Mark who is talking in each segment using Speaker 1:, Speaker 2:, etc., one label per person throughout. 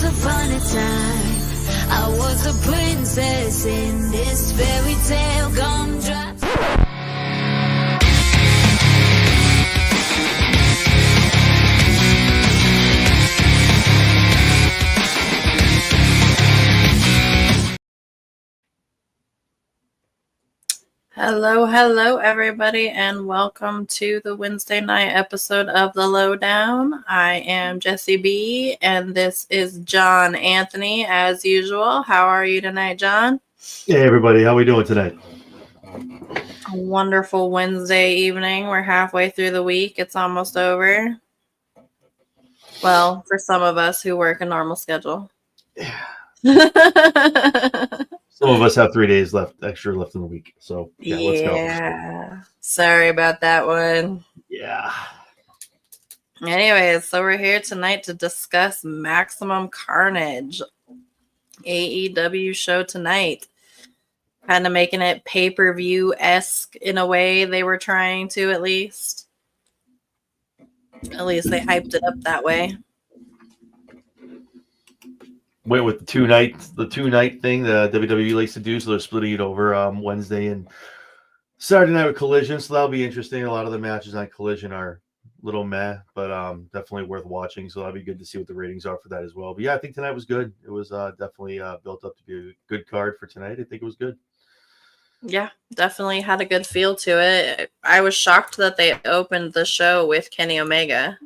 Speaker 1: Once upon a time, I was a princess in this fairy tale gumdrop.
Speaker 2: Hello, everybody, and welcome to the Wednesday night episode of the Lowdown. I am Jessie B, and this is John Anthony, as usual. How are you tonight, John?
Speaker 3: Hey, everybody. How are we doing tonight?
Speaker 2: A wonderful Wednesday evening. We're halfway through the week. It's almost over. Well, for some of us who work a normal schedule.
Speaker 3: Some of us have 3 days extra left in the week. So, let's go.
Speaker 2: Yeah. Sorry about that one.
Speaker 3: Yeah.
Speaker 2: Anyways, so we're here tonight to discuss Maximum Carnage. AEW show tonight. Kind of making it pay-per-view-esque in a way they were trying to, at least. At least they hyped it up that way.
Speaker 3: Went with the two night thing the WWE likes to do, so they're splitting it over Wednesday and Saturday night with Collision, so that'll be interesting. A lot of the matches on Collision are a little meh, but definitely worth watching, so that'll be good to see what the ratings are for that as well. But yeah, I think tonight was good. It was definitely built up to be a good card for tonight. I think it was good.
Speaker 2: Yeah, definitely had a good feel to it. I was shocked that they opened the show with Kenny Omega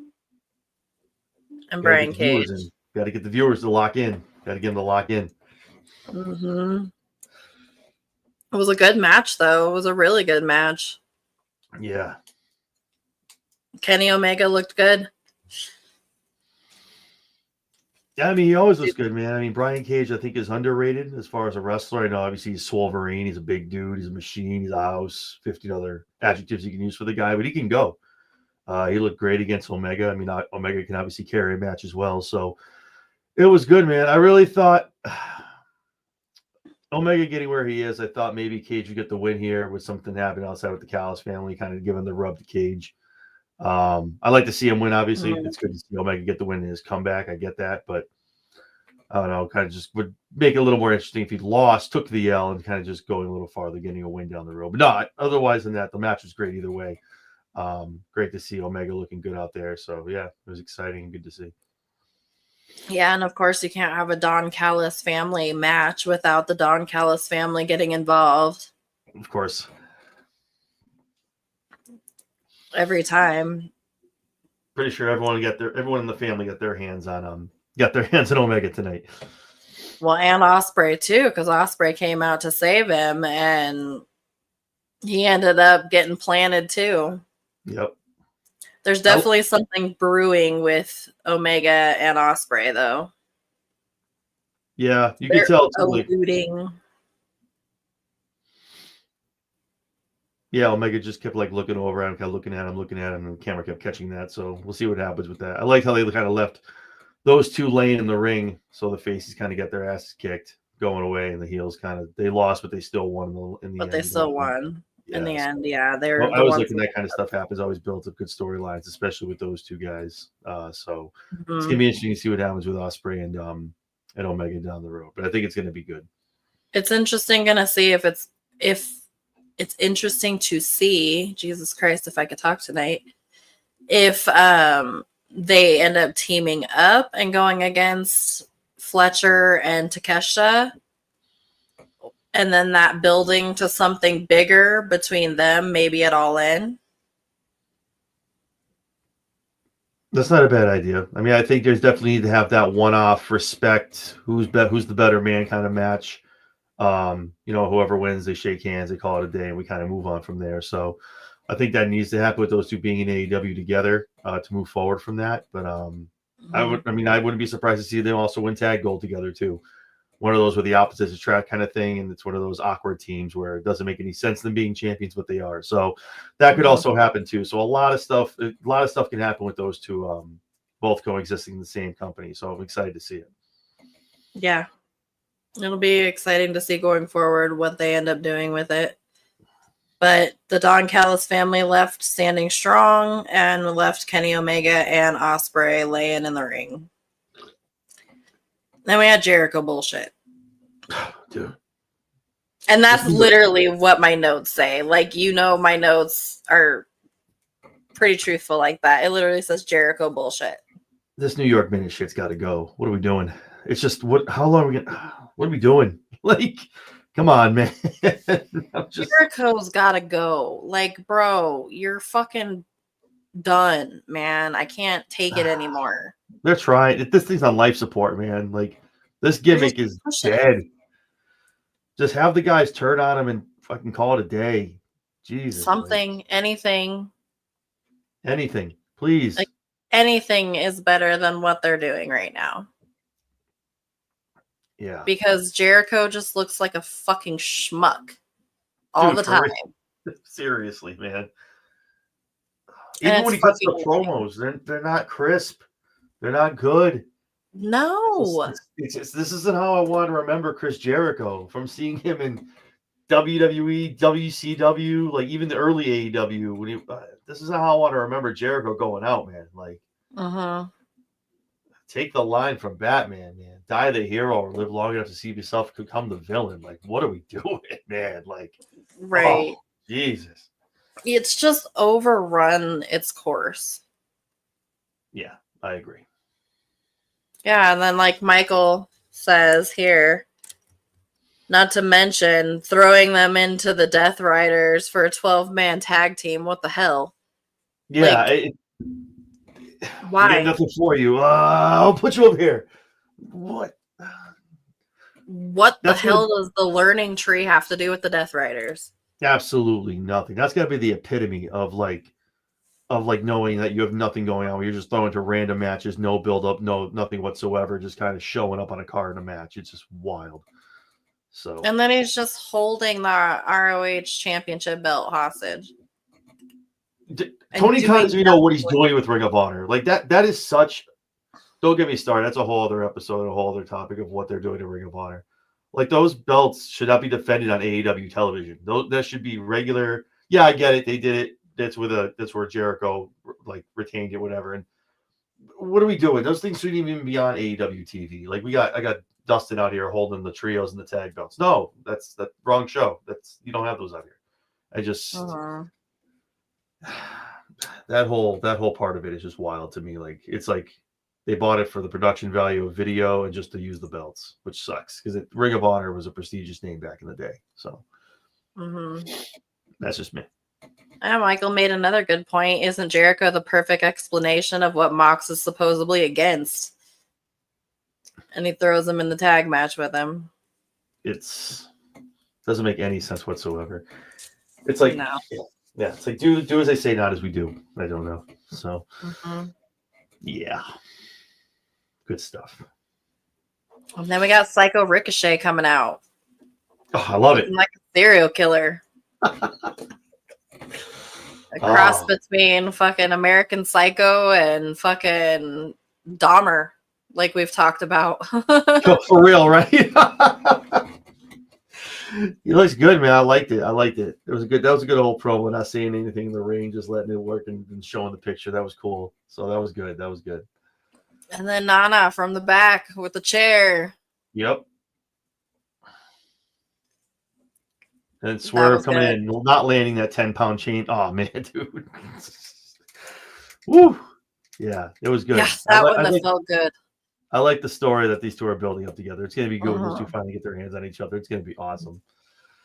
Speaker 2: and Brian Cage.
Speaker 3: Got to get the viewers to lock in. Got to get them to lock in.
Speaker 2: Mm-hmm. It was a good match, though. It was a really good match.
Speaker 3: Yeah.
Speaker 2: Kenny Omega looked good.
Speaker 3: Yeah, I mean, he always looks good, man. I mean, Brian Cage, I think, is underrated as far as a wrestler. I know, obviously, he's Swolverine. He's a big dude. He's a machine. He's a house. 15 other adjectives you can use for the guy, but he can go. He looked great against Omega. I mean, Omega can obviously carry a match as well, so it was good, man. I really thought Omega getting where he is, I thought maybe Cage would get the win here with something happening outside with the Callis family, kind of giving the rub to Cage. I like to see him win, obviously. Mm-hmm. It's good to see Omega get the win in his comeback. I get that, but I don't know, kind of just would make it a little more interesting if he lost, took the L, and kind of just going a little farther, getting a win down the road. But not otherwise than that, the match was great either way. Great to see Omega looking good out there. So, yeah, it was exciting and good to see.
Speaker 2: Yeah, and of course you can't have a Don Callis family match without the Don Callis family getting involved.
Speaker 3: Of course.
Speaker 2: Every time.
Speaker 3: Pretty sure everyone in the family got their hands on Omega tonight.
Speaker 2: Well, and Ospreay too, because Ospreay came out to save him and he ended up getting planted too.
Speaker 3: Yep.
Speaker 2: There's definitely something brewing with Omega and Ospreay, though.
Speaker 3: Yeah, you can tell.
Speaker 2: Alluding.
Speaker 3: Yeah, Omega just kept looking over at him, kind of looking at him, and the camera kept catching that. So we'll see what happens with that. I like how they kind of left those two laying in the ring, so the faces kind of get their asses kicked, going away, and the heels they lost, but they still won in the end.
Speaker 2: But they still won.
Speaker 3: Yeah,
Speaker 2: in the end,
Speaker 3: I was looking that kind of stuff happens. Always builds up good storylines, especially with those two guys. So It's gonna be interesting to see what happens with Ospreay and Omega down the road. But I think it's gonna be good.
Speaker 2: It's interesting gonna see if it's interesting to see. Jesus Christ, if I could talk tonight, if they end up teaming up and going against Fletcher and Takeshita. And then that building to something bigger between them, maybe at All In.
Speaker 3: That's not a bad idea. I mean, I think there's definitely need to have that one-off respect, who's the better man kind of match. Whoever wins, they shake hands, they call it a day, and we kind of move on from there. So I think that needs to happen with those two being in AEW together to move forward from that. But I wouldn't be surprised to see them also win tag gold together too. One of those where the opposites attract kind of thing, and it's one of those awkward teams where it doesn't make any sense them being champions, but they are. So that could also happen too. So a lot of stuff can happen with those two both coexisting in the same company. So I'm excited to see it.
Speaker 2: Yeah, it'll be exciting to see going forward what they end up doing with it. But the Don Callis family left standing strong and left Kenny Omega and Ospreay laying in the ring. Then we had Jericho bullshit.
Speaker 3: Dude.
Speaker 2: And that's literally what my notes say. Like, my notes are pretty truthful like that. It literally says Jericho bullshit.
Speaker 3: This New York minute shit's got to go. What are we doing? It's just how long are we gonna? What are we doing? Like, come on, man.
Speaker 2: Jericho's got to go. Like, bro, you're fucking done, man. I can't take it anymore.
Speaker 3: They're trying. This thing's on life support, man. Like, this gimmick is dead. Just have the guys turn on him and fucking call it a day. Jesus.
Speaker 2: Something,
Speaker 3: like,
Speaker 2: anything,
Speaker 3: please.
Speaker 2: Like, anything is better than what they're doing right now.
Speaker 3: Yeah.
Speaker 2: Because Jericho just looks like a fucking schmuck all the time.
Speaker 3: Seriously, man. Even when he cuts the promos, they're not crisp. They're not good.
Speaker 2: No.
Speaker 3: This isn't how I want to remember Chris Jericho, from seeing him in WWE, WCW, like even the early AEW. When this is how I want to remember Jericho going out, man. Like, take the line from Batman, man. Die the hero or live long enough to see yourself become the villain. Like, what are we doing, man? Like,
Speaker 2: right.
Speaker 3: Oh, Jesus.
Speaker 2: It's just overrun its course.
Speaker 3: Yeah, I agree.
Speaker 2: Yeah, and then like Michael says here, not to mention throwing them into the Death Riders for a 12-man tag team. What the hell?
Speaker 3: Yeah.
Speaker 2: Like, why?
Speaker 3: We got nothing for you. I'll put you up here. What?
Speaker 2: What the hell does the learning tree have to do with the Death Riders?
Speaker 3: Absolutely nothing. That's got to be the epitome of knowing that you have nothing going on. You're just throwing to random matches, no build up, nothing whatsoever, just kind of showing up on a card in a match. It's just wild. So,
Speaker 2: and then he's just holding the ROH championship belt hostage.
Speaker 3: Tony Khan doesn't even know what he's doing with Ring of Honor. Like that is such. Don't get me started. That's a whole other episode, a whole other topic of what they're doing to Ring of Honor. Like, those belts should not be defended on AEW television. That should be regular. Yeah, I get it. They did it. That's where Jericho like retained it, whatever. And what are we doing? Those things shouldn't even be on AEW TV. Like, I got Dustin out here holding the trios and the tag belts. No, that's the wrong show. You don't have those out here. I just that whole part of it is just wild to me. Like, it's like they bought it for the production value of video and just to use the belts, which sucks because Ring of Honor was a prestigious name back in the day. So that's just me.
Speaker 2: And Michael made another good point. Isn't Jericho the perfect explanation of what Mox is supposedly against? And he throws him in the tag match with him.
Speaker 3: Doesn't make any sense whatsoever. It's like, no. Yeah, it's like do as I say, not as we do. I don't know. So, yeah. Good stuff.
Speaker 2: And then we got Psycho Ricochet coming out.
Speaker 3: Oh, I love it.
Speaker 2: Like a serial killer. A cross between fucking American Psycho and fucking Dahmer, like we've talked about.
Speaker 3: For real, right? He looks good, man. I liked it. That was a good old promo. Not saying anything in the ring, just letting it work and showing the picture. That was cool. So that was good.
Speaker 2: And then Nana from the back with the chair.
Speaker 3: Yep. And Swerve coming in, not landing that 10-pound chain. Oh, man, dude. Woo. Yeah, it was good.
Speaker 2: Yeah, that wouldn't have felt good.
Speaker 3: I like the story that these two are building up together. It's going to be good when those two finally get their hands on each other. It's going to be awesome.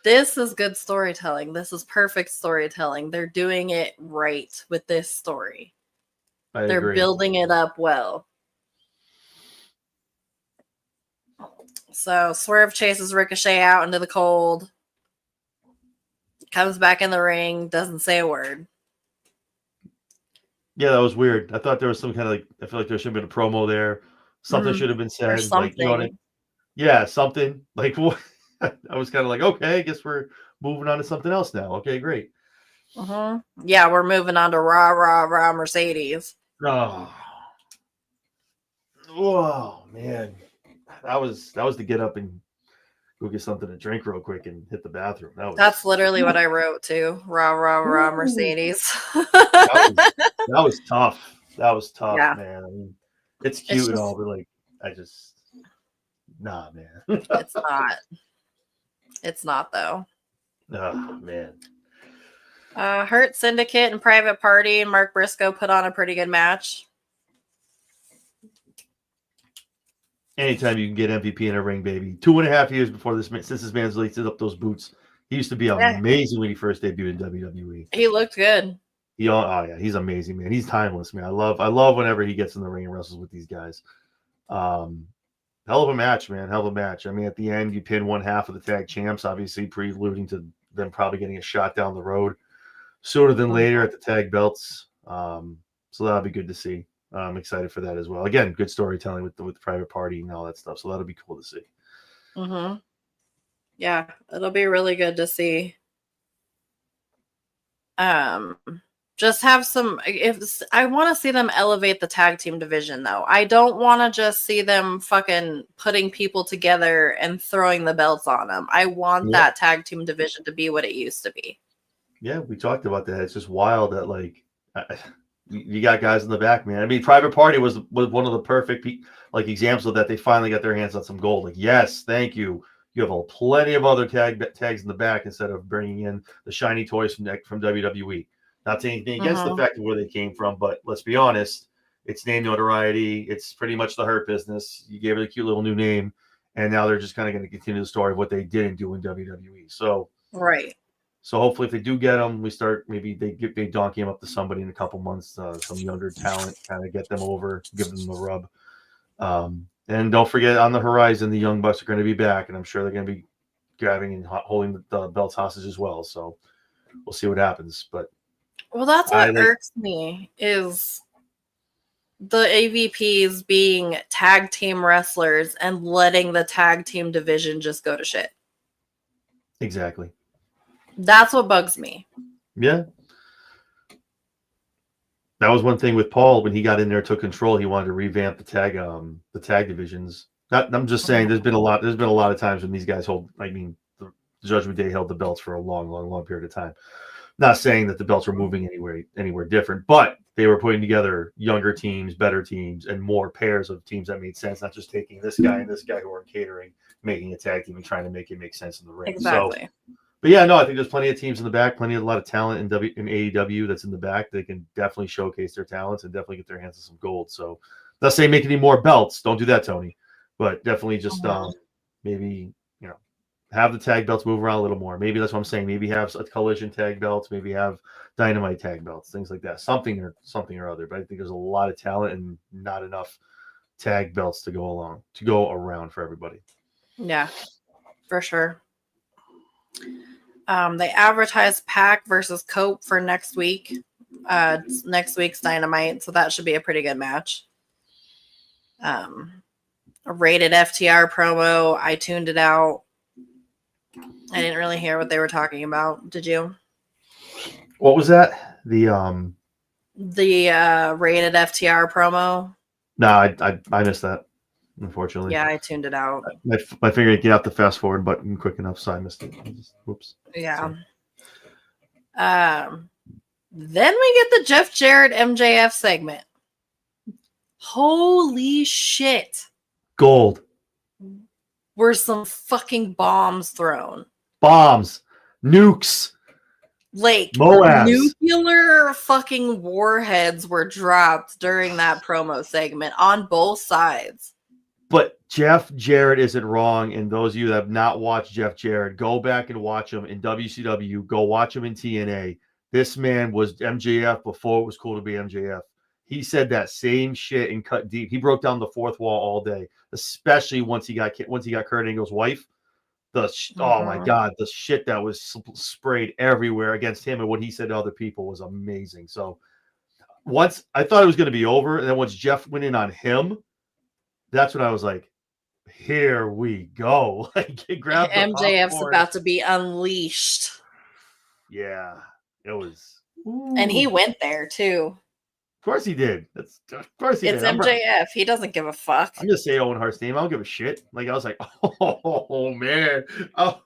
Speaker 2: This is good storytelling. This is perfect storytelling. They're doing it right with this story. They're
Speaker 3: agree.
Speaker 2: Building it up well. So Swerve chases Ricochet out into the cold. Comes back in the ring. Doesn't say a word.
Speaker 3: Yeah, that was weird. I thought there was some kind of I feel like there should have been a promo there. Something should have been said.
Speaker 2: Or something.
Speaker 3: Something. Like, what? I was kind of like, okay, I guess we're moving on to something else now. Okay, great.
Speaker 2: Yeah, we're moving on to Raw Mercedes.
Speaker 3: Oh, man. That was to get up and go get something to drink real quick and hit the bathroom.
Speaker 2: That's literally what I wrote too. Raw Mercedes.
Speaker 3: that was tough. That was tough,
Speaker 2: yeah.
Speaker 3: man. I mean, it's cute and all, but like, I just Nah, man.
Speaker 2: It's not. It's not though.
Speaker 3: Oh man.
Speaker 2: Hurt Syndicate and Private Party and Mark Briscoe put on a pretty good match.
Speaker 3: Anytime you can get MVP in a ring, baby. 2.5 years before this, since this man's lifted up those boots, he used to be amazing when he first debuted in WWE.
Speaker 2: He looked good.
Speaker 3: Oh yeah, he's amazing, man. He's timeless, man. I love whenever he gets in the ring and wrestles with these guys. Hell of a match, man. Hell of a match. I mean, at the end, you pin one half of the tag champs, obviously preluding to them probably getting a shot down the road sooner than later at the tag belts. So that'll be good to see. I'm excited for that as well. Again, good storytelling with the Private Party and all that stuff. So that'll be cool to see.
Speaker 2: Mm-hmm. Yeah, it'll be really good to see. Just have some. If I want to see them elevate the tag team division, though, I don't want to just see them fucking putting people together and throwing the belts on them. I want that tag team division to be what it used to be.
Speaker 3: Yeah, we talked about that. It's just wild that like. You got guys in the back, man. I mean, Private Party was one of the perfect examples of that. They finally got their hands on some gold. Like, yes, thank you. You have plenty of other tags in the back instead of bringing in the shiny toys from WWE. Not saying anything against the fact of where they came from, but let's be honest, it's name notoriety. It's pretty much the Hurt Business. You gave it a cute little new name, and now they're just kind of going to continue the story of what they didn't do in WWE. So
Speaker 2: right.
Speaker 3: So hopefully, if they do get them, we start maybe they donkey him up to somebody in a couple months, some younger talent, kind of get them over, give them the rub. And don't forget, on the horizon, the Young Bucks are going to be back, and I'm sure they're going to be grabbing and holding the belts hostage as well. So we'll see what happens. But
Speaker 2: that's what irks me is the AVPs being tag team wrestlers and letting the tag team division just go to shit.
Speaker 3: Exactly.
Speaker 2: That's what bugs me.
Speaker 3: Yeah. That was one thing with Paul when he got in there, took control. He wanted to revamp the tag divisions. I'm just saying, there's been a lot of times when these guys hold. I mean, the Judgment Day held the belts for a long period of time. Not saying that the belts were moving anywhere different, but they were putting together younger teams, better teams, and more pairs of teams that made sense. Not just taking this guy and this guy who are catering, making a tag team and trying to make it make sense in the ring.
Speaker 2: Exactly.
Speaker 3: So, but yeah, no, I think there's plenty of teams in the back, a lot of talent in AEW that's in the back. They can definitely showcase their talents and definitely get their hands on some gold. So, not saying make any more belts. Don't do that, Tony. But definitely just maybe have the tag belts move around a little more. Maybe that's what I'm saying. Maybe have a Collision tag belts. Maybe have Dynamite tag belts. Things like that. Something or other. But I think there's a lot of talent and not enough tag belts to go around for everybody.
Speaker 2: Yeah, for sure. They advertised Pac versus Cope for next week. Next week's Dynamite, so that should be a pretty good match. A rated FTR promo. I tuned it out. I didn't really hear what they were talking about. Did you?
Speaker 3: What was that? The
Speaker 2: rated FTR promo.
Speaker 3: No, I missed that. Unfortunately.
Speaker 2: Yeah, I tuned it out.
Speaker 3: My finger didn't get out the fast forward button quick enough, so I missed it. Whoops.
Speaker 2: Yeah. So. Then we get the Jeff Jarrett MJF segment. Holy shit.
Speaker 3: Gold.
Speaker 2: Were some fucking bombs thrown.
Speaker 3: Bombs. Nukes.
Speaker 2: Like,
Speaker 3: Moabs.
Speaker 2: Nuclear fucking warheads were dropped during that promo segment on both sides.
Speaker 3: But Jeff Jarrett isn't wrong. And those of you that have not watched Jeff Jarrett, go back and watch him in WCW. Go watch him in TNA. This man was MJF before it was cool to be MJF. He said that same shit and cut deep. He broke down the fourth wall all day, especially once he got Kurt Angle's wife. Oh my God, the shit that was sprayed everywhere against him and what he said to other people was amazing. So once I thought it was going to be over, and then once Jeff went in on him, that's when I was like, "Here we go!" Like, grab
Speaker 2: MJF's about to be unleashed.
Speaker 3: Yeah, it was,
Speaker 2: and he went there too.
Speaker 3: Of course he did. Of course he did.
Speaker 2: It's MJF. He doesn't give a fuck.
Speaker 3: I'm just saying Owen Hart's name. I don't give a shit. Like, I was like, oh man. Oh.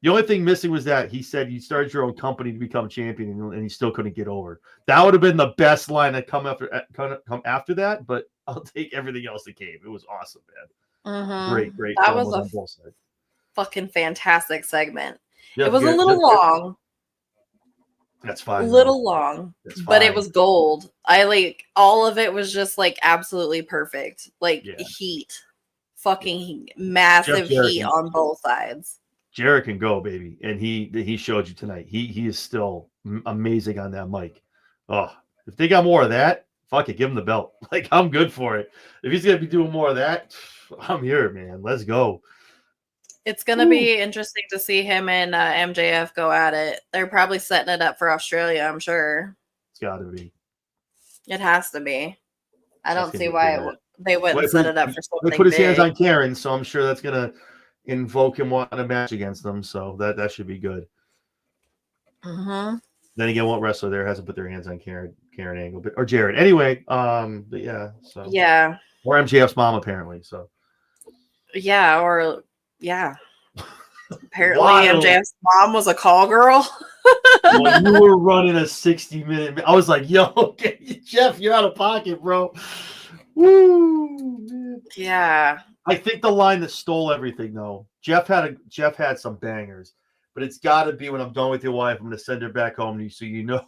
Speaker 3: The only thing missing was that he said you started your own company to become champion, and he still couldn't get over. That would have been the best line that come after that. But I'll take everything else that came. It was awesome, man. Great
Speaker 2: That was
Speaker 3: promos
Speaker 2: a
Speaker 3: on both sides.
Speaker 2: fucking fantastic segment.
Speaker 3: Yeah,
Speaker 2: it was a little long.
Speaker 3: That's fine.
Speaker 2: Little long, but it was gold. I like all of it was just like absolutely perfect. Like heat, fucking massive heat on both sides.
Speaker 3: Jarrett can go, baby, and he showed you tonight. He is still amazing on that mic. Oh, if they got more of that, fuck it, give him the belt. Like I'm good for it. If he's gonna be doing more of that, I'm here, man. Let's go.
Speaker 2: It's going to be interesting to see him and MJF go at it. They're probably setting it up for Australia, I'm sure.
Speaker 3: It's got to be.
Speaker 2: It has to be. I don't see why they wouldn't set it up for something.
Speaker 3: They put his hands on Karen, so I'm sure that's going to invoke him wanting a match against them, so that should be good. Then again, what wrestler there hasn't put their hands on Karen Angle, or Jared? Anyway, but yeah, so
Speaker 2: yeah,
Speaker 3: or MJF's mom apparently. So
Speaker 2: yeah, or yeah. Apparently, MJF's mom was a call girl.
Speaker 3: When you were running a 60-minute, I was like, "Yo, Jeff, you're out of pocket, bro." Woo, man.
Speaker 2: Yeah,
Speaker 3: I think the line that stole everything, though. Jeff had some bangers, but it's got to be when I'm done with your wife. I'm going to send her back home, so you know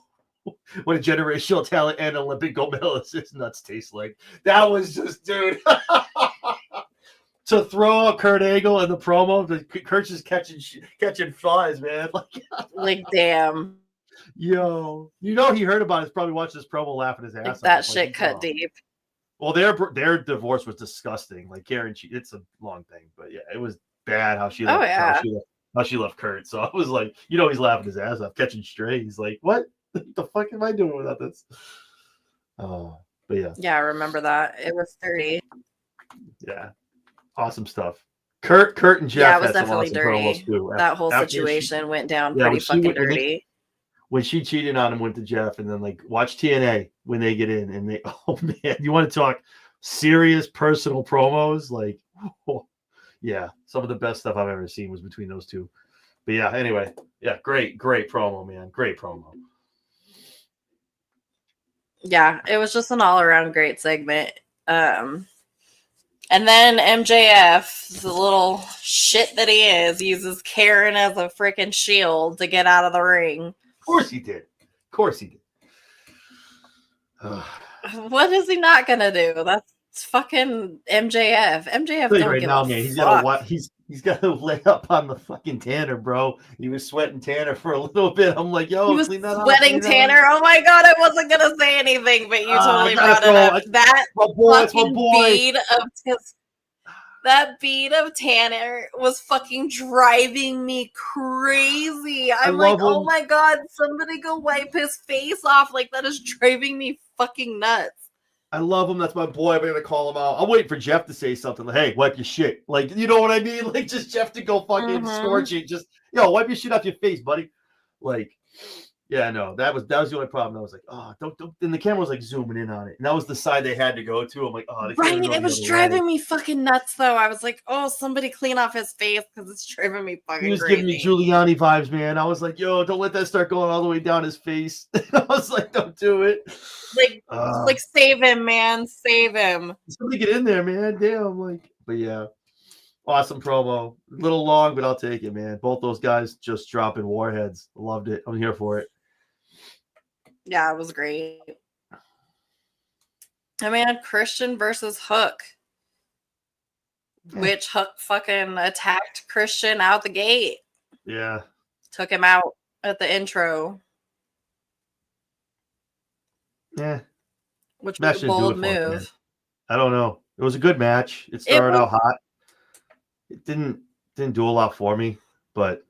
Speaker 3: what a generational talent and Olympic gold medalist is nuts taste like. That was just, dude. To throw out Kurt Angle in the promo, Kurt's just catching flies, man.
Speaker 2: Like damn.
Speaker 3: Yo, you know he heard about it. He's probably watched this promo laughing his ass off.
Speaker 2: That shit cut deep.
Speaker 3: Well, their divorce was disgusting. Like Karen, it's a long thing, but yeah, it was bad how she left, how she left Kurt. So I was like, he's laughing his ass off, catching stray. He's like, what the fuck am I doing without this? Oh, but yeah.
Speaker 2: Yeah, I remember that. It was 30.
Speaker 3: Yeah. Awesome stuff. Kurt and Jeff.
Speaker 2: Yeah, it was definitely dirty. That whole situation went down pretty fucking dirty.
Speaker 3: When she cheated on him, went to Jeff, and then like watch TNA when they get in, and they, oh man, you want to talk serious personal promos? Like, yeah, some of the best stuff I've ever seen was between those two. But yeah, anyway, yeah, great promo, man, great promo.
Speaker 2: Yeah, it was just an all around great segment. And then MJF, the little shit that he is, uses Karen as a freaking shield to get out of the ring.
Speaker 3: Of course he did.
Speaker 2: What is he not gonna do? That's fucking MJF. MJF don't
Speaker 3: right
Speaker 2: give
Speaker 3: now,
Speaker 2: a
Speaker 3: man.
Speaker 2: fuck.
Speaker 3: He's got to lay up on the fucking Tanner, bro. He was sweating Tanner for a little bit. I'm like, yo,
Speaker 2: he was sweating Tanner. Oh my god, I wasn't gonna say anything, but you totally brought it up. That fucking bead of that bead of Tanner was fucking driving me crazy. I'm like, oh my god, somebody go wipe his face off. Like, that is driving me fucking nuts.
Speaker 3: I love him. That's my boy. I'm gonna call him out. I'm waiting for Jeff to say something. Like, hey, wipe your shit. Like, you know what I mean? Like, just Jeff to go fucking scorching. Just, wipe your shit off your face, buddy. Like, yeah, no, that was the only problem. I was like, oh, don't. And the camera was like zooming in on it, and that was the side they had to go to. I'm like, oh,
Speaker 2: right. It was driving me fucking nuts, though. I was like, oh, somebody clean off his face because it's driving me fucking.
Speaker 3: He was
Speaker 2: crazy.
Speaker 3: giving me Giuliani vibes, man. I was like, yo, don't let that start going all the way down his face. I was like, don't do it.
Speaker 2: Like save him, man, save him.
Speaker 3: Somebody get in there, man. Damn, like, but yeah. Awesome promo. A little long, but I'll take it, man. Both those guys just dropping warheads. Loved it. I'm here for it.
Speaker 2: Yeah, it was great. I mean, Christian versus Hook. Which Hook fucking attacked Christian out the gate.
Speaker 3: Yeah.
Speaker 2: Took him out at the intro.
Speaker 3: Yeah.
Speaker 2: Which was a bold move.
Speaker 3: I don't know. It was a good match. It started out hot. It didn't do a lot for me, but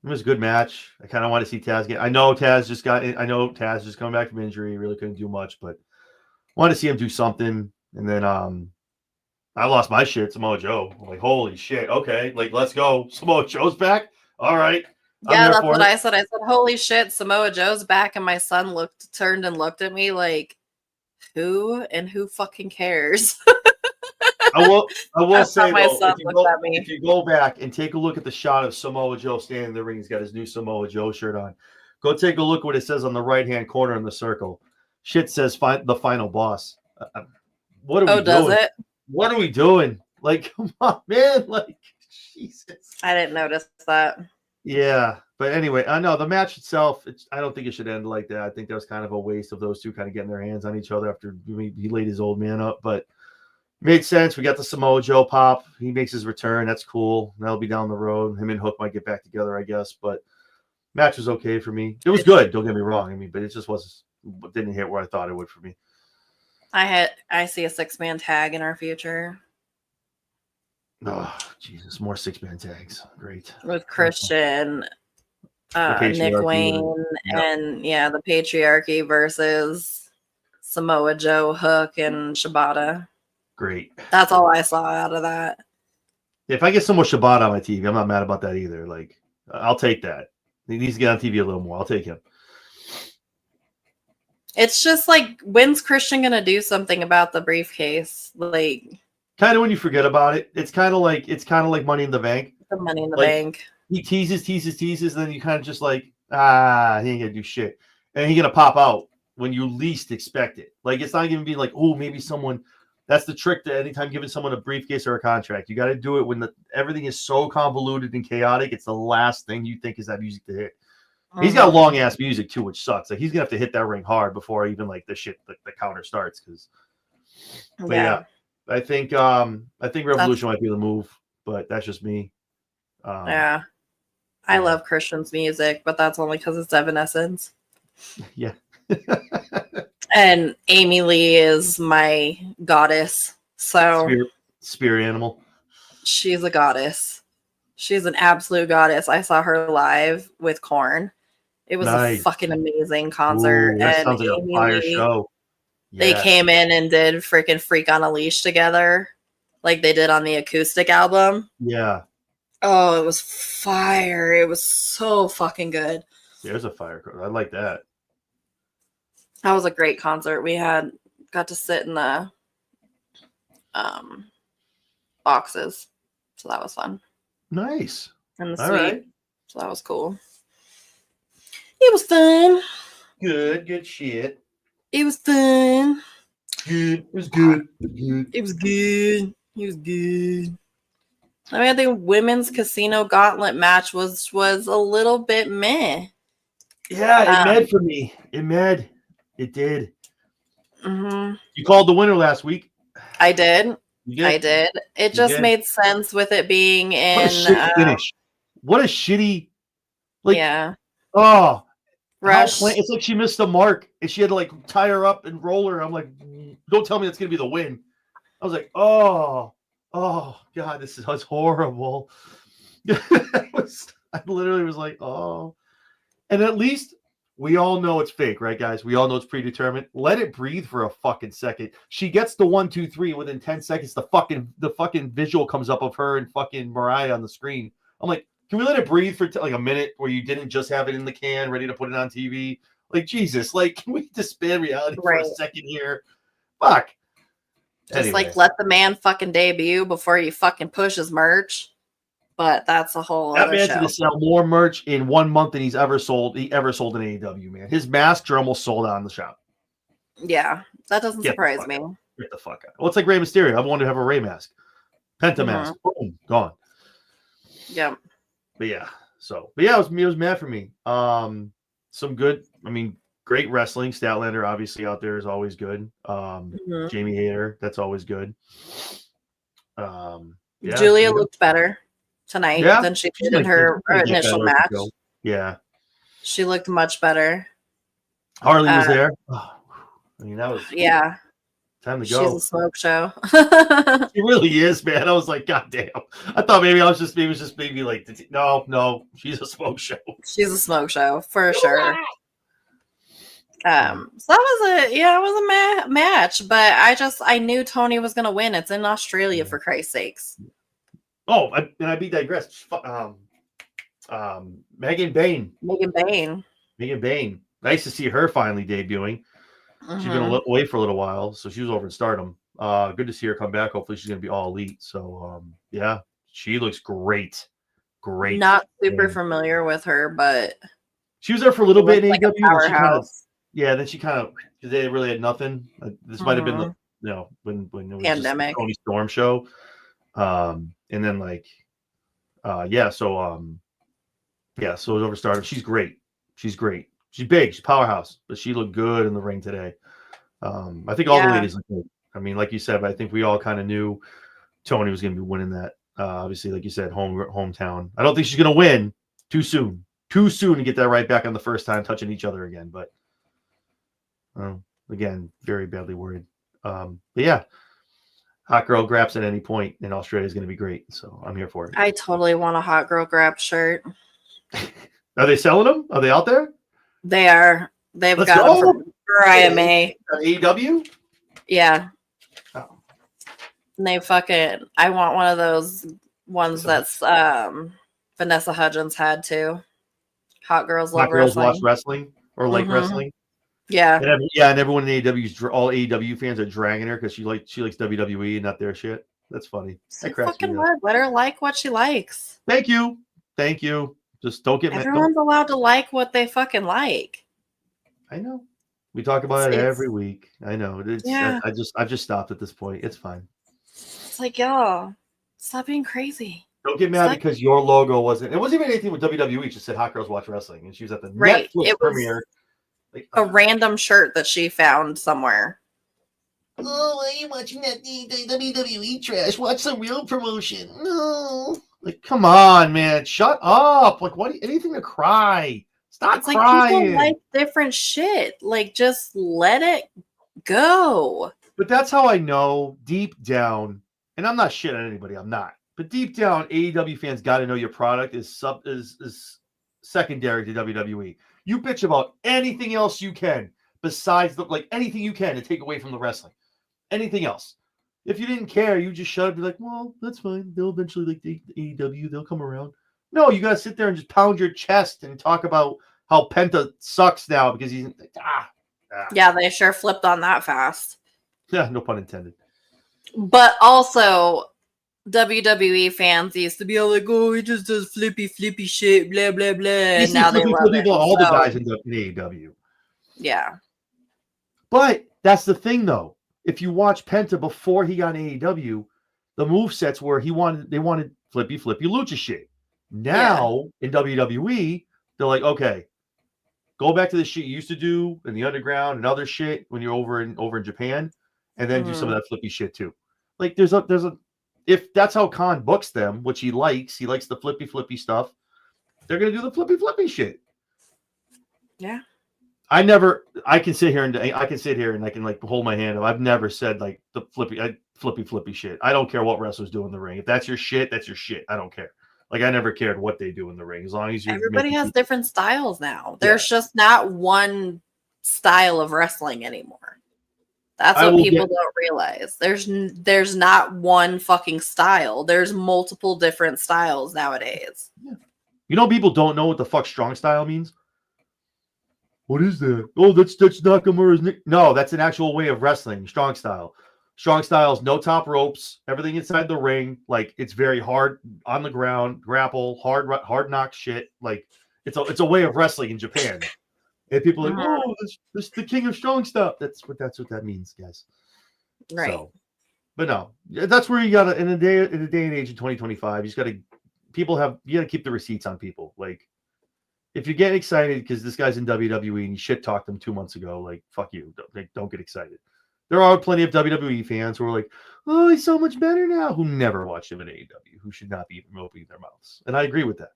Speaker 3: it was a good match. I kind of want to see Taz get. I know Taz just coming back from injury. He really couldn't do much, but I wanted to see him do something. And then I lost my shit, Samoa Joe. I'm like, holy shit. Okay, like, let's go. Samoa Joe's back. All right.
Speaker 2: Yeah, that's what I said. I said, holy shit, Samoa Joe's back. And my son turned and looked at me like, who fucking cares?
Speaker 3: I will
Speaker 2: That's how
Speaker 3: say
Speaker 2: my
Speaker 3: though,
Speaker 2: son looked at me.
Speaker 3: if you go back and take a look at the shot of Samoa Joe standing in the ring, he's got his new Samoa Joe shirt on. Go take a look at what it says on the right hand corner in the circle. Shit says the final boss. What are we doing?
Speaker 2: Does it?
Speaker 3: What are we doing? Like, come on, man! Like, Jesus.
Speaker 2: I didn't notice that.
Speaker 3: Yeah, but anyway, I know the match itself. I don't think it should end like that. I think that was kind of a waste of those two kind of getting their hands on each other after he laid his old man up. But made sense. We got the Samoa Joe pop. He makes his return. That's cool. That'll be down the road. Him and Hook might get back together, I guess. But match was okay for me. It was good. Don't get me wrong. I mean, but it just didn't hit where I thought it would for me.
Speaker 2: I see a 6-man tag in our future.
Speaker 3: Oh, Jesus. More 6-man tags. Great.
Speaker 2: With Christian, Nick Wayne, and the Patriarchy versus Samoa Joe, Hook, and Shibata.
Speaker 3: Great.
Speaker 2: That's all I saw out of that.
Speaker 3: If I get some more Shibata on my TV, I'm not mad about that either. Like, I'll take that. He needs to get on TV a little more. I'll take him.
Speaker 2: It's just like, when's Christian gonna do something about the briefcase? Like,
Speaker 3: kind of when you forget about it. It's kind of like Money in the Bank.
Speaker 2: The Money in the Bank.
Speaker 3: He teases, and then you kind of just like, he ain't gonna do shit, and he's gonna pop out when you least expect it. Like, it's not even being like, oh, maybe someone. That's the trick to anytime giving someone a briefcase or a contract. You got to do it when everything is so convoluted and chaotic. It's the last thing you think is that music to hit. He's got long ass music too, which sucks. Like, he's gonna have to hit that ring hard before even like the counter starts. I think Revolution might be the move, but that's just me.
Speaker 2: I love Christian's music, but that's only because it's Evanescence.
Speaker 3: Yeah.
Speaker 2: And Amy Lee is my goddess. So
Speaker 3: spirit animal.
Speaker 2: She's a goddess. She's an absolute goddess. I saw her live with Korn. It was a fucking amazing concert.
Speaker 3: Ooh, that sounds like a fire show.
Speaker 2: They came in and did freaking Freak on a Leash together, like they did on the acoustic album.
Speaker 3: Yeah.
Speaker 2: Oh, it was fire. It was so fucking good.
Speaker 3: There's a fire. I like that.
Speaker 2: That was a great concert. We got to sit in the boxes. So that was fun.
Speaker 3: Nice.
Speaker 2: In the suite. Right. So that was cool. It was fun.
Speaker 3: Good shit.
Speaker 2: It was fun.
Speaker 3: Good. It was good.
Speaker 2: It was good. It was good. I mean, the women's casino gauntlet match was a little bit meh.
Speaker 3: Yeah, it med for me. It did.
Speaker 2: Mm-hmm.
Speaker 3: You called the winner last week.
Speaker 2: I did. I did. It just made sense with it being in. What a shitty
Speaker 3: finish. What a shitty. Like,
Speaker 2: yeah.
Speaker 3: Oh.
Speaker 2: Rush.
Speaker 3: It's like she missed the mark and she had to like tie her up and roll her. I'm like, don't tell me it's gonna be the win. I was like, oh God, this is horrible. I literally was like, oh. And at least we all know it's fake, right, guys? We all know it's predetermined. Let it breathe for a fucking second. She gets the 1, 2, 3 within 10 seconds. The fucking visual comes up of her and fucking Mariah on the screen. I'm like, can we let it breathe for like a minute where you didn't just have it in the can ready to put it on TV? Like, Jesus, like, can we disband reality for a second here? Fuck.
Speaker 2: Just like let the man fucking debut before you fucking push his merch. But that's a whole other show. That man's
Speaker 3: gonna sell more merch in 1 month than he ever sold in AEW, man. His masks are almost sold out in the shop.
Speaker 2: Yeah, that doesn't surprise me.
Speaker 3: Get the fuck out. Well, it's like Rey Mysterio. I wanted to have a Rey mask. Penta mask. Boom, gone.
Speaker 2: Yeah.
Speaker 3: But yeah, it was mad for me. Some good, great wrestling. Statlander obviously out there is always good. Jamie Hayter, that's always good.
Speaker 2: Julia looked better tonight than she did in her initial match.
Speaker 3: Yeah.
Speaker 2: She looked much better.
Speaker 3: Harley was there. That was time to go.
Speaker 2: She's a smoke show.
Speaker 3: She really is, man. I was like, God damn. I thought maybe it was just like, no, she's a smoke show.
Speaker 2: She's a smoke show for sure. So that was it was a match, but I knew Tony was going to win. It's in Australia, for Christ's sakes.
Speaker 3: Oh, I digress. Megan Bain. Nice to see her finally debuting. She's been away for a little while, so she was over in Stardom. Good to see her come back. Hopefully she's gonna be all elite. So yeah, she looks great. Great.
Speaker 2: Not super
Speaker 3: And
Speaker 2: familiar with her, but
Speaker 3: she was there for a
Speaker 2: she
Speaker 3: little bit
Speaker 2: looks
Speaker 3: in
Speaker 2: like a
Speaker 3: AEW, then she kind of
Speaker 2: powerhouse.
Speaker 3: yeah, then she kind of because they really had nothing. This might have been the
Speaker 2: Mhm.
Speaker 3: when it was just the
Speaker 2: Pandemic.
Speaker 3: Tony Storm show. And then like so it was overstarted. She's great. She's great. She's big. She's powerhouse, but she looked good in the ring today. I think all the
Speaker 2: Yeah.
Speaker 3: ladies look good. I mean, like you said, but I think we all kind of knew Tony was going to be winning that. Obviously, like you said, hometown. I don't think she's going to win too soon. Too soon to get that right back on the first time touching each other again. But again, very badly worried. But yeah, hot girl graps at any point in Australia is going to be great. So I'm here for it.
Speaker 2: I totally want a hot girl grab shirt.
Speaker 3: Are they selling them? Are they out there?
Speaker 2: They are. They've
Speaker 3: Let's
Speaker 2: got
Speaker 3: go.
Speaker 2: them for IMA.
Speaker 3: AEW?
Speaker 2: Yeah.
Speaker 3: Oh.
Speaker 2: And they fucking. I want one of those ones that's Vanessa Hudgens had too. Hot girls love
Speaker 3: Hot girls
Speaker 2: wrestling.
Speaker 3: watch wrestling or like wrestling.
Speaker 2: Yeah.
Speaker 3: And everyone in AEW, all AEW fans are dragging her because she likes WWE and not their shit. That's funny.
Speaker 2: So
Speaker 3: That cracks me
Speaker 2: fucking
Speaker 3: up.
Speaker 2: what? Let her like what she likes.
Speaker 3: Thank you. Just don't get mad.
Speaker 2: Everyone's allowed to like what they fucking like.
Speaker 3: I know. We talk about it every week. I know.
Speaker 2: Yeah.
Speaker 3: I've just stopped at this point. It's fine.
Speaker 2: It's like, y'all, stop being crazy.
Speaker 3: Don't get mad because your logo wasn't. It wasn't even anything with WWE. It just said "Hot Girls Watch Wrestling," and she was at the Netflix premiere. Like,
Speaker 2: a random shirt that she found somewhere.
Speaker 4: Oh, why are you watching that WWE trash? Watch some real promotion. No.
Speaker 3: Like, come on, man. Shut up. Like, what? Anything to cry. Stop
Speaker 2: It's
Speaker 3: crying.
Speaker 2: like people like different shit. Like, just let it go.
Speaker 3: But that's how I know deep down, and I'm not shit on anybody. I'm not. But deep down, AEW fans got to know your product is secondary to WWE. You bitch about anything else you can besides anything you can to take away from the wrestling. Anything else. If you didn't care, you just shut up and be like, well, that's fine. They'll eventually like the AEW. They'll come around. No, you got to sit there and just pound your chest and talk about how Penta sucks now because he's
Speaker 2: Yeah, they sure flipped on that fast.
Speaker 3: Yeah, no pun intended.
Speaker 2: But also, WWE fans used to be all like, oh, he just does flippy shit, blah, blah, blah. And now they love it.
Speaker 3: All the guys in AEW.
Speaker 2: Yeah.
Speaker 3: But that's the thing, though. If you watch Penta before he got in AEW, the movesets were they wanted flippy lucha shit. Now in WWE, they're like, okay, go back to the shit you used to do in the underground and other shit when you're over in Japan, and then do some of that flippy shit too. Like there's a if that's how Khan books them, which he likes the flippy stuff. They're gonna do the flippy shit.
Speaker 2: Yeah.
Speaker 3: I can sit here and I can like hold my hand up. I've never said like the flippy shit. I don't care what wrestlers do in the ring. If that's your shit, that's your shit. I don't care. Like I never cared what they do in the ring as long as
Speaker 2: everybody has different styles now. There's just not one style of wrestling anymore. That's what people don't realize. There's not one fucking style. There's multiple different styles nowadays.
Speaker 3: Yeah. You know, people don't know what the fuck strong style means. What is that? Oh, that's Nakamura's nick. No, that's an actual way of wrestling. Strong style. Strong style is no top ropes, everything inside the ring. Like it's very hard on the ground, grapple, hard knock shit. Like it's a way of wrestling in Japan. And people are like, oh, this the king of strong stuff. That's what that means, guys.
Speaker 2: Right.
Speaker 3: So, but no, that's where you gotta in the day and age of 2025, you gotta keep the receipts on people. Like if you get excited because this guy's in WWE and you shit talked him 2 months ago, like fuck you. Don't get excited. There are plenty of WWE fans who are like, oh, he's so much better now, who never watched him in AEW, who should not be even opening their mouths. And I agree with that.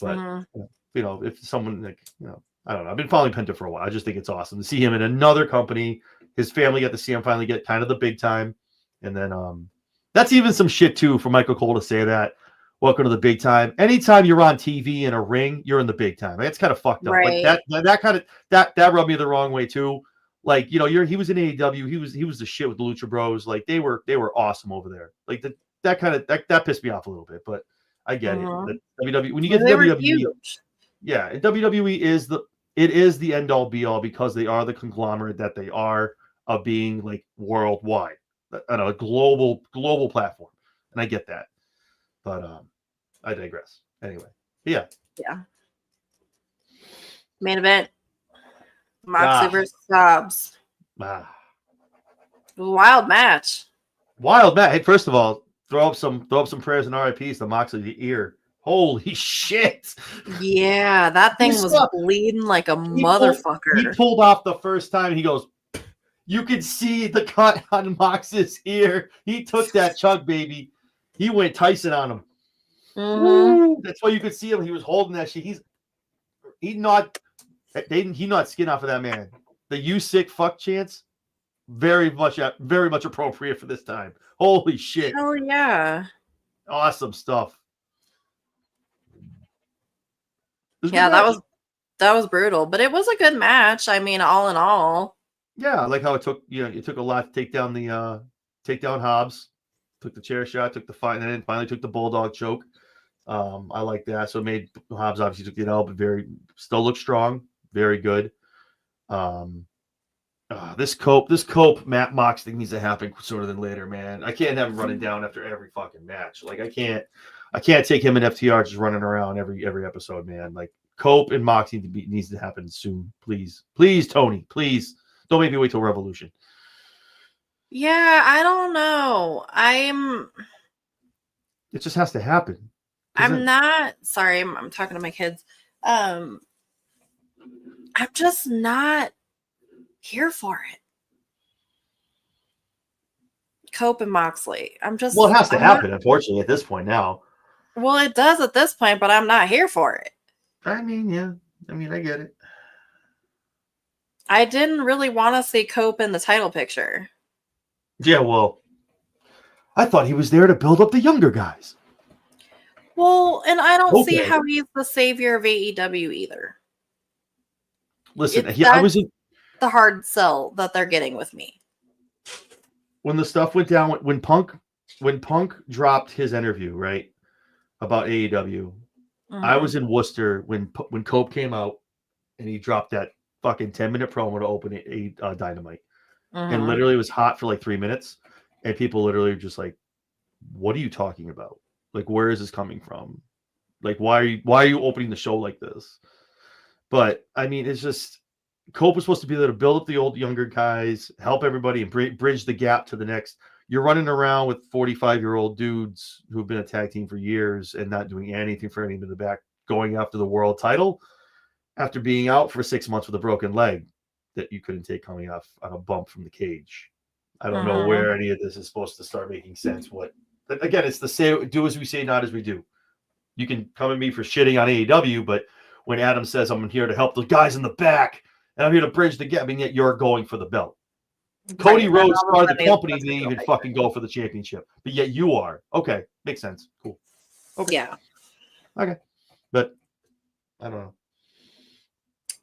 Speaker 3: But you know, if someone like, you know, I don't know. I've been following Penta for a while. I just think it's awesome to see him in another company. His family got to see him finally get kind of the big time. And then that's even some shit too for Michael Cole to say that. Welcome to the big time. Anytime you're on TV in a ring, you're in the big time. That's kind of fucked up.
Speaker 2: Right.
Speaker 3: Like that rubbed me the wrong way too. Like, you know, he was in AEW. He was the shit with the Lucha Bros. Like they were awesome over there. Like that pissed me off a little bit, but I get it. WWE when you get to WWE, yeah, WWE is the end all be all because they are the conglomerate that they are of being like worldwide. I don't know, a global platform, and I get that, but I digress. Anyway, yeah.
Speaker 2: Main event. Moxley
Speaker 3: Ah.
Speaker 2: versus Hobbs.
Speaker 3: Ah.
Speaker 2: It was a wild match.
Speaker 3: Wild Matt. Hey, first of all, throw up some prayers and RIPs to Moxley the ear. Holy shit!
Speaker 2: Yeah, that thing
Speaker 3: This
Speaker 2: was
Speaker 3: stuff-
Speaker 2: bleeding like a
Speaker 3: He
Speaker 2: motherfucker.
Speaker 3: pulled off the first time. He goes, you could see the cut on Mox's ear. He took that chug, baby. He went Tyson on him. Woo! That's why you could see him. He was holding that shit. He knocked skin off of that man. The "you sick fuck" chants, very much appropriate for this time. Holy shit!
Speaker 2: Hell yeah!
Speaker 3: Awesome stuff.
Speaker 2: Yeah, that was brutal, but it was a good match. I mean, all in all.
Speaker 3: Yeah, I like how it took a lot to take down Hobbs, took the chair shot, took the fight, and then finally took the bulldog choke. I like that. So it made Hobbs obviously took the L, but still looked strong, very good. This Cope Matt Mox thing needs to happen sooner than later, man. I can't have him running down after every fucking match. Like I can't take him and FTR just running around every episode, man. Like Cope and Mox needs to happen soon, please, Tony, please. Don't make me wait till Revolution.
Speaker 2: Yeah, I don't know.
Speaker 3: It just has to happen.
Speaker 2: I'm not sorry. I'm talking to my kids. I'm just not here for it. Cope and Moxley.
Speaker 3: Well, it has to happen, unfortunately, at this point now.
Speaker 2: Well, it does at this point, but I'm not here for it.
Speaker 3: I mean, yeah. I mean, I get it.
Speaker 2: I didn't really want to see Cope in the title picture.
Speaker 3: Yeah, well, I thought he was there to build up the younger guys.
Speaker 2: Well, and I don't see how he's the savior of AEW either.
Speaker 3: Listen, I was in
Speaker 2: the hard sell that they're getting with me.
Speaker 3: When the stuff went down, when Punk dropped his interview, right, about AEW, I was in Worcester when Cope came out and he dropped that fucking 10-minute promo to open a Dynamite. And literally it was hot for like 3 minutes. And people literally were just like, what are you talking about? Like, where is this coming from? Like, why are you opening the show like this? But I mean, it's just Cope was supposed to be there to build up the old younger guys, help everybody, and bridge the gap to the next. You're running around with 45-year-old dudes who've been a tag team for years and not doing anything for any of the back, going after the world title after being out for 6 months with a broken leg that you couldn't take coming off on a bump from the cage. I don't know where any of this is supposed to start making sense. Again, it's the say, do as we say, not as we do. You can come at me for shitting on AEW, but when Adam says I'm here to help the guys in the back and I'm here to bridge the gap, and yet you're going for the belt. Cody Rhodes started the company and didn't even fucking go for the championship, but yet you are. Okay, makes sense. Cool. Okay.
Speaker 2: Yeah.
Speaker 3: Okay, but I don't know.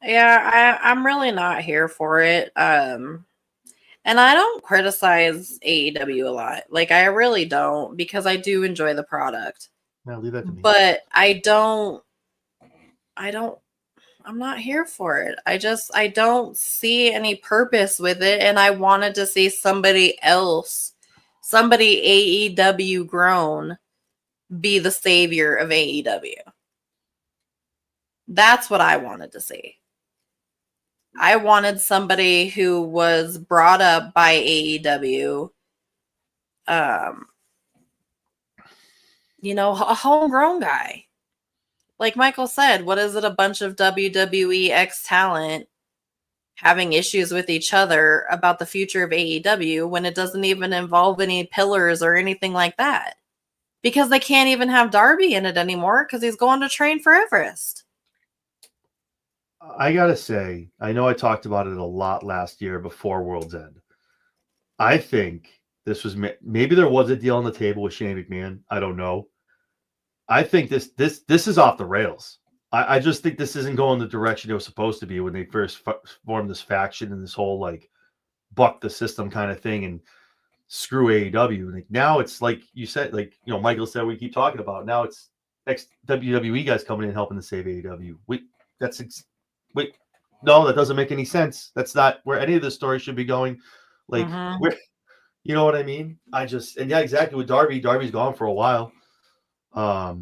Speaker 2: Yeah, I'm really not here for it. And I don't criticize AEW a lot. Like, I really don't, because I do enjoy the product.
Speaker 3: Now leave that to me.
Speaker 2: But I'm not here for it. I don't see any purpose with it. And I wanted to see somebody else, somebody AEW grown, be the savior of AEW. That's what I wanted to see. I wanted somebody who was brought up by AEW, a homegrown guy. Like Michael said, what is it? A bunch of WWE ex-talent having issues with each other about the future of AEW when it doesn't even involve any pillars or anything like that. Because they can't even have Darby in it anymore because he's going to train for Everest.
Speaker 3: I gotta say, I know I talked about it a lot last year before World's End. I think this was maybe there was a deal on the table with Shane McMahon. I don't know. I think this is off the rails. I just think this isn't going the direction it was supposed to be when they first formed this faction and this whole like buck the system kind of thing and screw AEW. Like now it's like you said, like Michael said, we keep talking about. Now it's ex WWE guys coming in helping to save AEW. No, that doesn't make any sense. That's not where any of this story should be going. Like You know what I mean? And yeah, exactly with Darby. Darby's gone for a while.
Speaker 2: If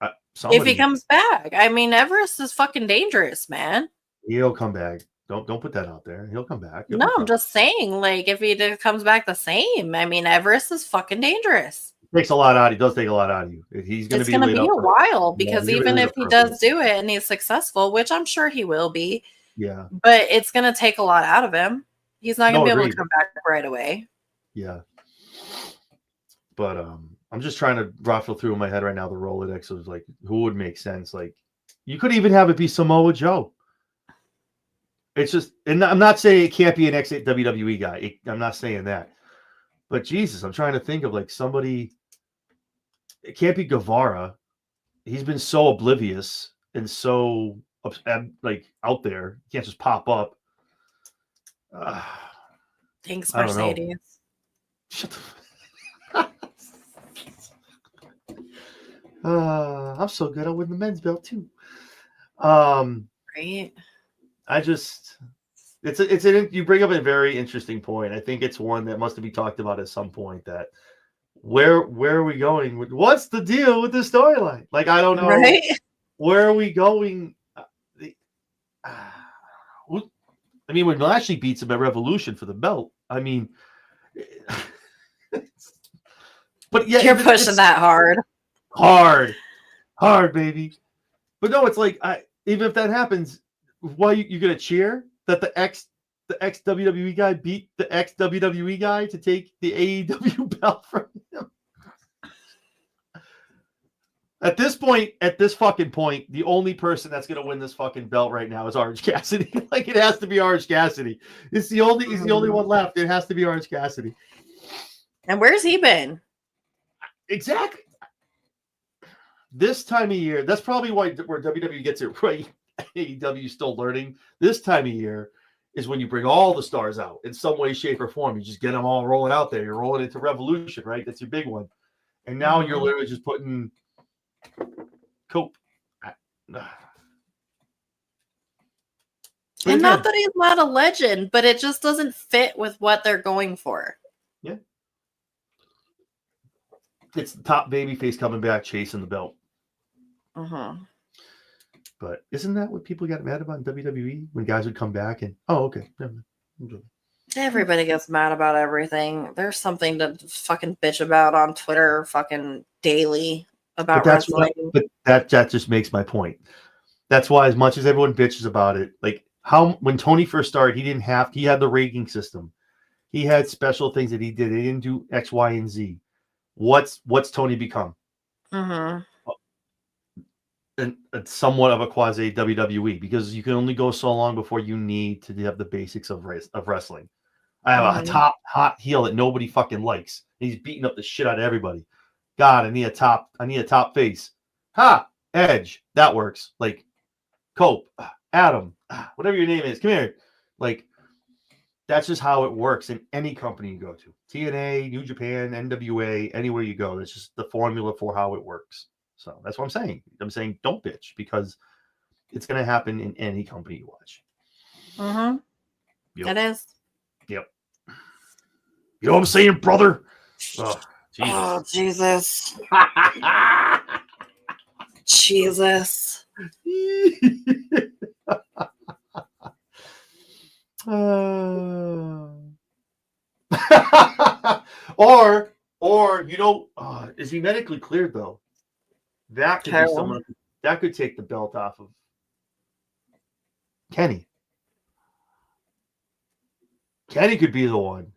Speaker 2: he
Speaker 3: Somebody,
Speaker 2: comes back, I mean, Everest is fucking dangerous, man.
Speaker 3: he'll come back. Don't put that out there. He'll come back. He'll
Speaker 2: No,
Speaker 3: be
Speaker 2: I'm
Speaker 3: fine.
Speaker 2: just saying, like, if he comes back the same, I mean, Everest is fucking dangerous.
Speaker 3: Takes a lot out. He does take a lot out of you. He's going to
Speaker 2: It's
Speaker 3: be
Speaker 2: going to
Speaker 3: laid
Speaker 2: be
Speaker 3: up
Speaker 2: a
Speaker 3: for-
Speaker 2: while
Speaker 3: Yeah,
Speaker 2: because
Speaker 3: he's gonna be
Speaker 2: even
Speaker 3: laid
Speaker 2: if
Speaker 3: up
Speaker 2: he
Speaker 3: for a
Speaker 2: does
Speaker 3: bit.
Speaker 2: do it and he's successful, which I'm sure he will be,
Speaker 3: Yeah.
Speaker 2: but it's going to take a lot out of him. He's not going to be able
Speaker 3: agreed.
Speaker 2: to come back right away.
Speaker 3: Yeah. But I'm just trying to raffle through in my head right now the Rolodex of like who would make sense. Like you could even have it be Samoa Joe. It's just, and I'm not saying it can't be an ex-WWE guy. I'm not saying that. But Jesus, I'm trying to think of like somebody. It can't be Guevara. He's been so oblivious and so like out there. He can't just pop up.
Speaker 2: Thanks,
Speaker 3: I don't know.
Speaker 2: Mercedes.
Speaker 3: Shut the. I'm so good. I win the men's belt too.
Speaker 2: Right?
Speaker 3: I just, you bring up a very interesting point. I think it's one that must be talked about at some point. That where are we going? What's the deal with the storyline? Like I don't know.
Speaker 2: Right?
Speaker 3: Where are we going? I mean, when Lashley beats him at Revolution for the belt, I mean, but yeah,
Speaker 2: You're pushing that hard.
Speaker 3: Hard, baby. But no, it's like even if that happens, why you're gonna cheer that the ex WWE guy beat the ex WWE guy to take the AEW belt from him? At this fucking point, the only person that's gonna win this fucking belt right now is Orange Cassidy. Like it has to be Orange Cassidy. He's the only one left. It has to be Orange Cassidy.
Speaker 2: And where's he been?
Speaker 3: Exactly. This time of year, that's probably where WWE gets it right. AEW still learning. This time of year is when you bring all the stars out in some way, shape, or form. You just get them all rolling out there. You're rolling into Revolution, right? That's your big one. And now you're literally just putting Cope.
Speaker 2: And not that he's not a legend, but it just doesn't fit with what they're going for.
Speaker 3: Yeah. It's the top babyface coming back chasing the belt. But isn't that what people got mad about in WWE when guys would come back and okay.
Speaker 2: Everybody gets mad about everything. There's something to fucking bitch about on Twitter fucking daily about wrestling.
Speaker 3: But that just makes my point. That's why as much as everyone bitches about it, like when Tony first started, he had the ranking system. He had special things that he did. He didn't do X, Y, and Z. What's Tony become? And somewhat of a quasi WWE because you can only go so long before you need to have the basics of wrestling. I have a top hot heel that nobody fucking likes. He's beating up the shit out of everybody. God, I need a top face. Ha! Edge. That works. Like Cope, Adam, whatever your name is. Come here. Like that's just how it works in any company you go to. TNA, New Japan, NWA, anywhere you go. That's just the formula for how it works. So that's what I'm saying. I'm saying don't bitch because it's going to happen in any company you watch.
Speaker 2: Yep. It is.
Speaker 3: Yep. You know what I'm saying, brother? Oh,
Speaker 2: Jesus. Jesus.
Speaker 3: Or is he medically cleared though? That could be someone that could take the belt off of Kenny. Kenny could be the one.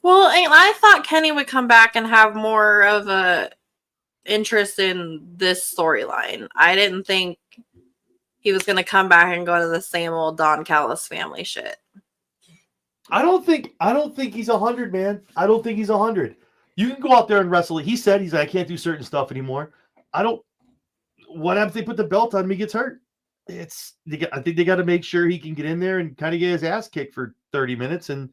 Speaker 2: Well, I thought Kenny would come back and have more of a interest in this storyline. I didn't think he was going to come back and go to the same old Don Callis family shit. I
Speaker 3: don't think he's 100, man. I don't think he's 100. You can go out there and wrestle. He said I can't do certain stuff anymore. What happens if they put the belt on him, he gets hurt? I think they got to make sure he can get in there and kind of get his ass kicked for 30 minutes and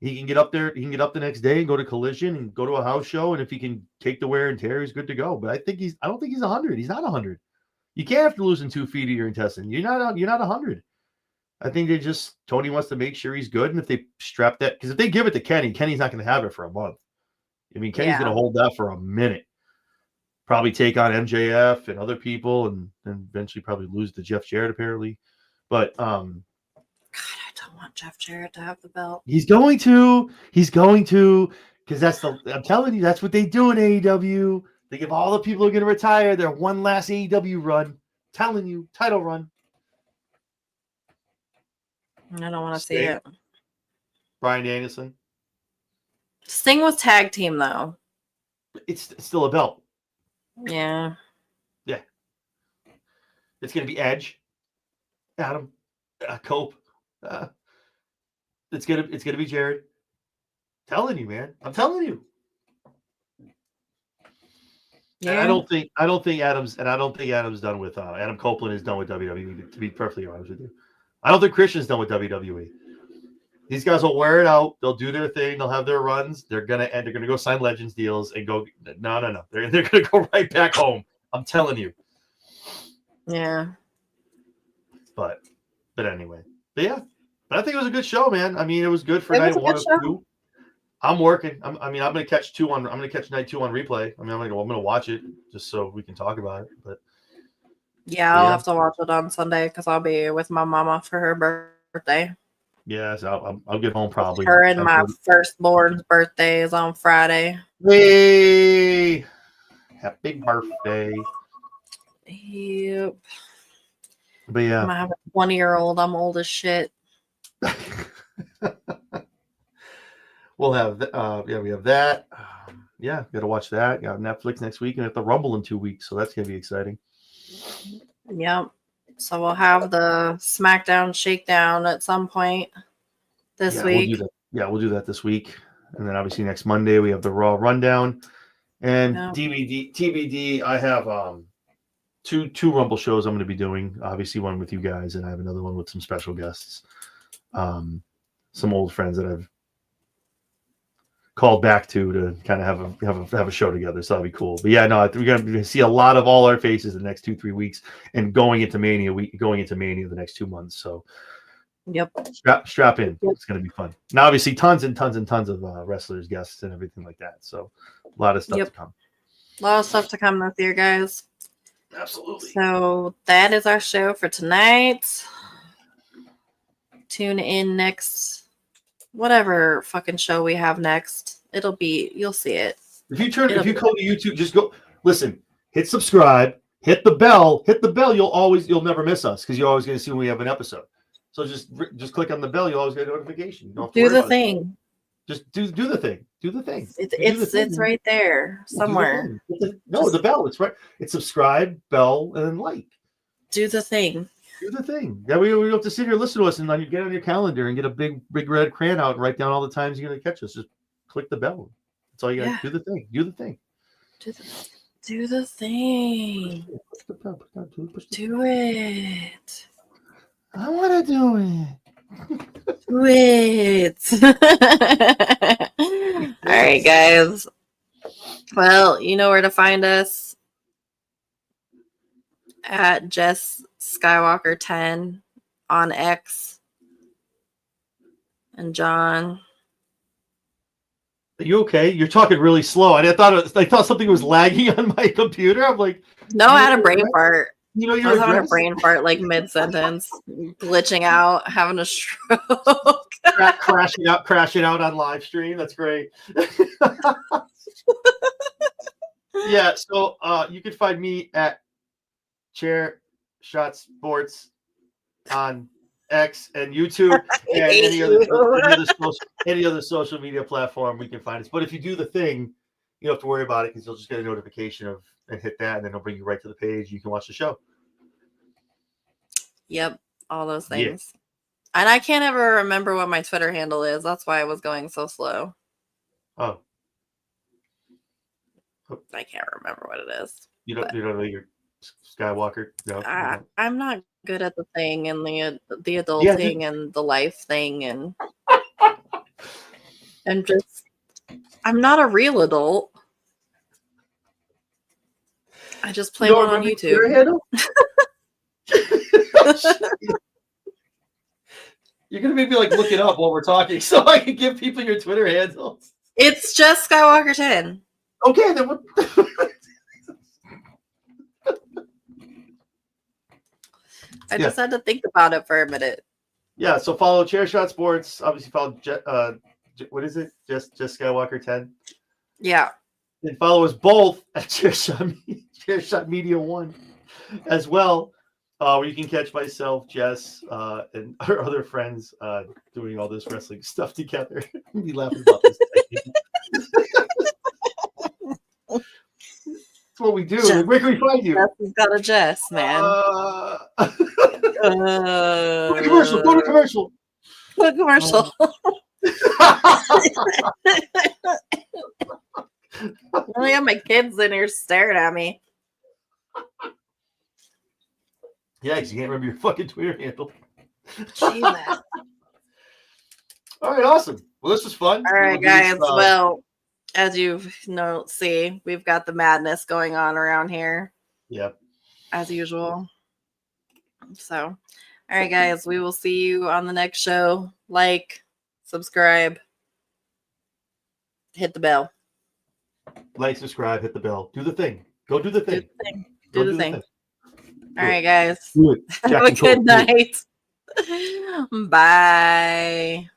Speaker 3: he can get up there. He can get up the next day and go to Collision and go to a house show. And if he can take the wear and tear, he's good to go. But I don't think he's 100. He's not 100. You can't have to losing 2 feet of your intestine. You're not 100. I think Tony wants to make sure he's good, and if they strap that, because if they give it to Kenny, Kenny's not going to have it for a month. I mean, Kenny's going to hold that for a minute. Probably take on MJF and other people, and eventually probably lose to Jeff Jarrett apparently. But
Speaker 2: God, I don't want Jeff Jarrett to have the belt.
Speaker 3: he's going to, because I'm telling you, that's what they do in AEW. They give all the people who are going to retire their one last AEW run. Telling you, title run.
Speaker 2: I don't want to see it.
Speaker 3: Bryan Danielson.
Speaker 2: Sting was tag team though.
Speaker 3: It's still a belt.
Speaker 2: Yeah.
Speaker 3: Yeah. It's going to be Edge, Adam, Cope. It's gonna be Jared. Telling you, man. I'm telling you. Yeah. And I don't think Adam's done with Adam Copeland is done with WWE. To be perfectly honest with you, I don't think Christian's done with WWE. These guys will wear it out. They'll do their thing. They'll have their runs. They're gonna go sign Legends deals and go. No. They're gonna go right back home. I'm telling you.
Speaker 2: Yeah.
Speaker 3: But anyway. But yeah. But I think it was a good show, man. I mean, it was good for night 1 or 2. I'm working. I'm gonna catch night 2 on replay. I mean, I'm gonna watch it just so we can talk about it. But
Speaker 2: yeah, I'll have to watch it on Sunday because I'll be with my mama for her birthday.
Speaker 3: Yeah, so I'll get home probably.
Speaker 2: Her and my firstborn's birthday is on Friday.
Speaker 3: Hey, happy birthday!
Speaker 2: Yep.
Speaker 3: But yeah,
Speaker 2: I have a 20-year-old. I'm old as shit.
Speaker 3: We'll have we have that. Yeah, got to watch that. Got Netflix next week, and at the Rumble in 2 weeks, so that's gonna be exciting.
Speaker 2: Yep. So we'll have the SmackDown Shakedown at some point this week.
Speaker 3: We'll do that this week, and then obviously next Monday we have the Raw Rundown and TBD. I have two Rumble shows I'm going to be doing. Obviously, one with you guys, and I have another one with some special guests, some old friends that I've called back to kind of have a show together. So that'll be cool. But yeah, no, we're going to see a lot of all our faces the next 2-3 weeks, and going into Mania the next 2 months. So
Speaker 2: yep,
Speaker 3: strap in. Yep. It's going to be fun. Now, obviously, tons and tons and tons of wrestlers, guests, and everything like that. So a lot of stuff to come.
Speaker 2: A lot of stuff to come this year, guys.
Speaker 3: Absolutely.
Speaker 2: So that is our show for tonight. Tune in next, whatever fucking show we have next. You'll see it. If you go
Speaker 3: to YouTube, just go listen, hit subscribe, hit the bell. You'll never miss us because you're always going to see when we have an episode. So just click on the bell. You'll always get a notification.
Speaker 2: Do the thing.
Speaker 3: Just do the thing. Do the thing.
Speaker 2: It's right there somewhere.
Speaker 3: The bell. It's right. It's subscribe, bell, and then like.
Speaker 2: Do the thing.
Speaker 3: Do the thing. Yeah, we don't have to sit here and listen to us, and then you get on your calendar and get a big red crayon out and write down all the times you're going to catch us. Just click the bell. That's all you got. Do the thing. Do the thing.
Speaker 2: Do the thing. Do it.
Speaker 3: I want to do it.
Speaker 2: Do it. All right, guys. Well, you know where to find us. At Jess Skywalker 10 on X. And John.
Speaker 3: Are you okay? You're talking really slow. I thought something was lagging on my computer. I'm like,
Speaker 2: no, I had a brain fart.
Speaker 3: I
Speaker 2: was having a brain fart like mid-sentence, glitching out, having a stroke.
Speaker 3: crashing out on live stream. That's great. Yeah, so you can find me at Chair Shot Sports on X and YouTube and any other social media platform we can find us. But if you do the thing, you don't have to worry about it because you'll just get a notification and hit that, and then it'll bring you right to the page. You can watch the show.
Speaker 2: Yep, all those things. Yeah. And I can't ever remember what my Twitter handle is. That's why I was going so slow.
Speaker 3: Oh.
Speaker 2: I can't remember what it is.
Speaker 3: You don't know your Skywalker? No.
Speaker 2: I'm not good at the thing and the adulting and the life thing and I'm not a real adult. I just play one on YouTube.
Speaker 3: You're gonna make me like look it up while we're talking, so I can give people your Twitter handles.
Speaker 2: It's just Skywalker 10.
Speaker 3: Okay, then what?
Speaker 2: I just had to think about it for a minute.
Speaker 3: Yeah, so follow Chairshot Sports. Obviously, follow what is it? Just Skywalker 10.
Speaker 2: Yeah.
Speaker 3: And follow us both at Chairshot Media 1 as well, where you can catch myself, Jess, and our other friends doing all this wrestling stuff together. We'll be laughing about this. That's what we do.
Speaker 2: Jess.
Speaker 3: Where can we find you?
Speaker 2: That's got a Jess, man.
Speaker 3: Go to commercial. Go to commercial.
Speaker 2: Go to commercial. I got my kids in here staring at me.
Speaker 3: Yeah, because you can't remember your fucking Twitter handle.
Speaker 2: Jesus.
Speaker 3: All right, awesome. Well, this was fun.
Speaker 2: All right, guys. Well, as you see, we've got the madness going on around here.
Speaker 3: Yep.
Speaker 2: As usual. So, all right, guys. We will see you on the next show. Like, subscribe, hit the bell.
Speaker 3: Like, subscribe, hit the bell. Do the thing. Go do the thing.
Speaker 2: Do the thing. All right, guys.
Speaker 3: Do it.
Speaker 2: Have a good night. Bye.